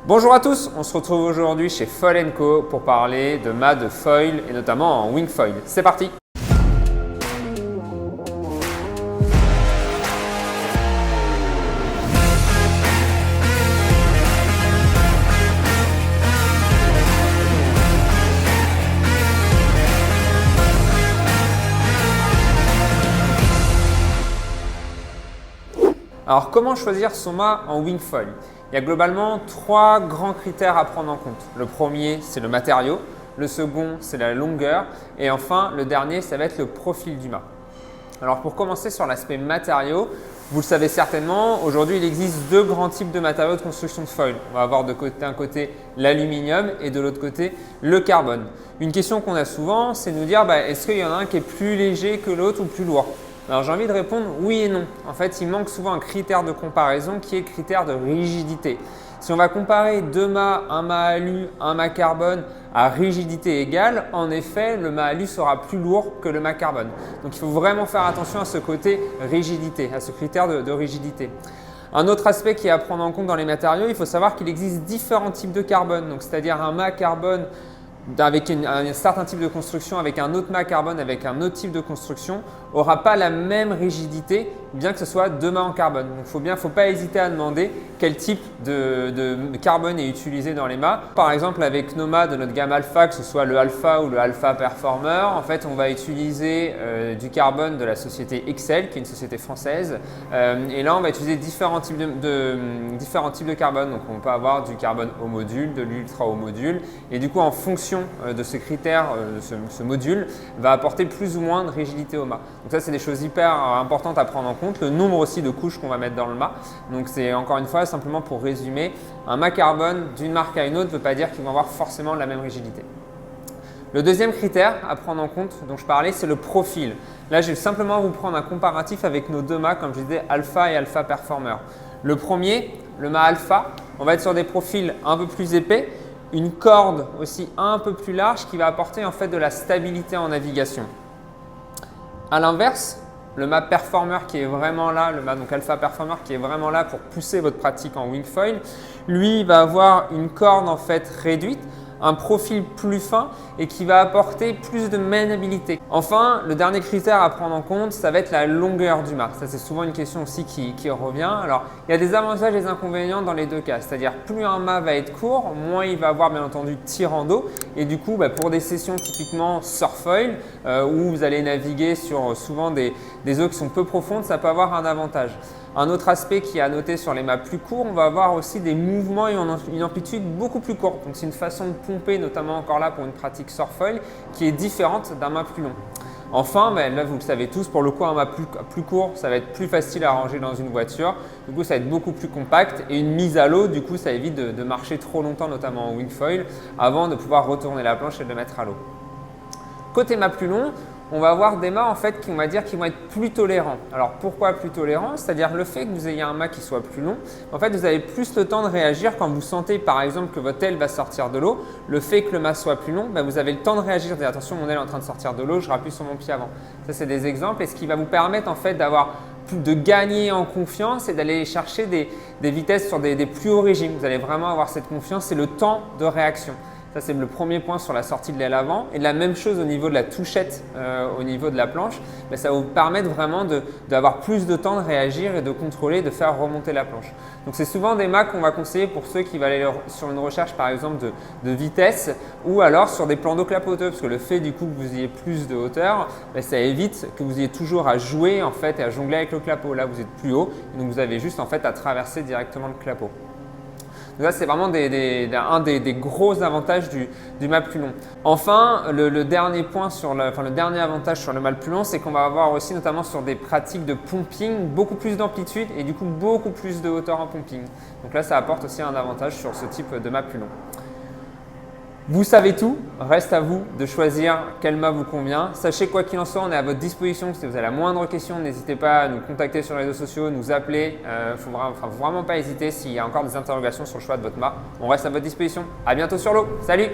Bonjour à tous, on se retrouve aujourd'hui chez Foil & Co pour parler de mâts de foil et notamment en wing foil. C'est parti! Alors comment choisir son mât en wing foil? Il y a globalement trois grands critères à prendre en compte. Le premier, c'est le matériau. Le second, c'est la longueur. Et enfin, le dernier, ça va être le profil du mât. Alors pour commencer sur l'aspect matériau, vous le savez certainement, aujourd'hui il existe deux grands types de matériaux de construction de foil. On va avoir d'un côté l'aluminium et de l'autre côté le carbone. Une question qu'on a souvent, c'est de nous dire est-ce qu'il y en a un qui est plus léger que l'autre ou plus lourd? Alors j'ai envie de répondre oui et non. En fait, il manque souvent un critère de comparaison qui est le critère de rigidité. Si on va comparer deux mâts, un mât alu, un mât carbone à rigidité égale, en effet, le mât alu sera plus lourd que le mât carbone. Donc il faut vraiment faire attention à ce côté rigidité, à ce critère de rigidité. Un autre aspect qui est à prendre en compte dans les matériaux, il faut savoir qu'il existe différents types de carbone. Donc c'est-à-dire un mât carbone avec un certain type de construction, avec un autre mât carbone, avec un autre type de construction, n'aura pas la même rigidité, bien que ce soit deux mâts en carbone. Donc il ne faut pas hésiter à demander quel type de carbone est utilisé dans les mâts. Par exemple, avec nos mâts de notre gamme Alpha, que ce soit le Alpha ou le Alpha Performer, en fait, on va utiliser du carbone de la société Excel, qui est une société française. Et là, on va utiliser différents types de carbone. Donc on peut avoir du carbone haut module, de l'ultra haut module. Et du coup, en fonction de ce critère, ce module va apporter plus ou moins de rigidité au mât. Donc ça, c'est des choses hyper importantes à prendre en compte. Le nombre aussi de couches qu'on va mettre dans le mât. Donc c'est encore une fois simplement pour résumer, un mât carbone d'une marque à une autre ne veut pas dire qu'ils vont avoir forcément la même rigidité. Le deuxième critère à prendre en compte dont je parlais, c'est le profil. Là, je vais simplement vous prendre un comparatif avec nos deux mâts, comme je disais, Alpha et Alpha Performer. Le premier, le mât Alpha, on va être sur des profils un peu plus épais, une corde aussi un peu plus large qui va apporter en fait de la stabilité en navigation. A l'inverse, le mât Performer qui est vraiment là, le mât donc Alpha Performer qui est vraiment là pour pousser votre pratique en wing foil, lui il va avoir une corde en fait réduite, un profil plus fin et qui va apporter plus de maniabilité. Enfin, le dernier critère à prendre en compte, ça va être la longueur du mât. Ça, c'est souvent une question aussi qui revient. Alors, il y a des avantages et des inconvénients dans les deux cas. C'est-à-dire, plus un mât va être court, moins il va avoir bien entendu tirant d'eau. Et du coup, pour des sessions typiquement surfoil, où vous allez naviguer sur souvent des eaux qui sont peu profondes, ça peut avoir un avantage. Un autre aspect qui est à noter sur les mâts plus courts, on va avoir aussi des mouvements et une amplitude beaucoup plus courte. Donc c'est une façon de pomper, notamment encore là pour une pratique surfoil, qui est différente d'un mât plus long. Enfin, là vous le savez tous, pour le coup un mât plus court, ça va être plus facile à ranger dans une voiture. Du coup, ça va être beaucoup plus compact et une mise à l'eau, du coup, ça évite de marcher trop longtemps, notamment en wing foil, avant de pouvoir retourner la planche et de le mettre à l'eau. Côté mât plus long, on va avoir des mâts en fait qui vont être plus tolérants. Alors pourquoi plus tolérants? C'est-à-dire le fait que vous ayez un mât qui soit plus long, en fait vous avez plus le temps de réagir quand vous sentez par exemple que votre aile va sortir de l'eau. Le fait que le mât soit plus long, vous avez le temps de réagir, dire attention mon aile est en train de sortir de l'eau, je rappuie sur mon pied avant. Ça c'est des exemples et ce qui va vous permettre en fait de gagner en confiance et d'aller chercher des vitesses sur des plus hauts régimes. Vous allez vraiment avoir cette confiance et le temps de réaction. Ça, c'est le premier point sur la sortie de l'aile avant. Et la même chose au niveau de la touchette, au niveau de la planche. Ça va vous permettre vraiment d'avoir plus de temps de réagir et de contrôler, de faire remonter la planche. Donc, c'est souvent des mâts qu'on va conseiller pour ceux qui vont aller sur une recherche, par exemple, de vitesse ou alors sur des plans d'eau clapoteux. Parce que le fait du coup que vous ayez plus de hauteur, ça évite que vous ayez toujours à jouer en fait et à jongler avec le clapot. Là, vous êtes plus haut. Donc, vous avez juste en fait à traverser directement le clapot. Donc là, c'est vraiment un des gros avantages du mât plus long. Enfin, le dernier point le dernier avantage sur le mât plus long, c'est qu'on va avoir aussi notamment sur des pratiques de pumping beaucoup plus d'amplitude et du coup beaucoup plus de hauteur en pumping. Donc là, ça apporte aussi un avantage sur ce type de mât plus long. Vous savez tout, reste à vous de choisir quel mât vous convient. Sachez quoi qu'il en soit, on est à votre disposition. Si vous avez la moindre question, n'hésitez pas à nous contacter sur les réseaux sociaux, nous appeler. Il ne faut vraiment pas hésiter s'il y a encore des interrogations sur le choix de votre mât. On reste à votre disposition. À bientôt sur l'eau. Salut!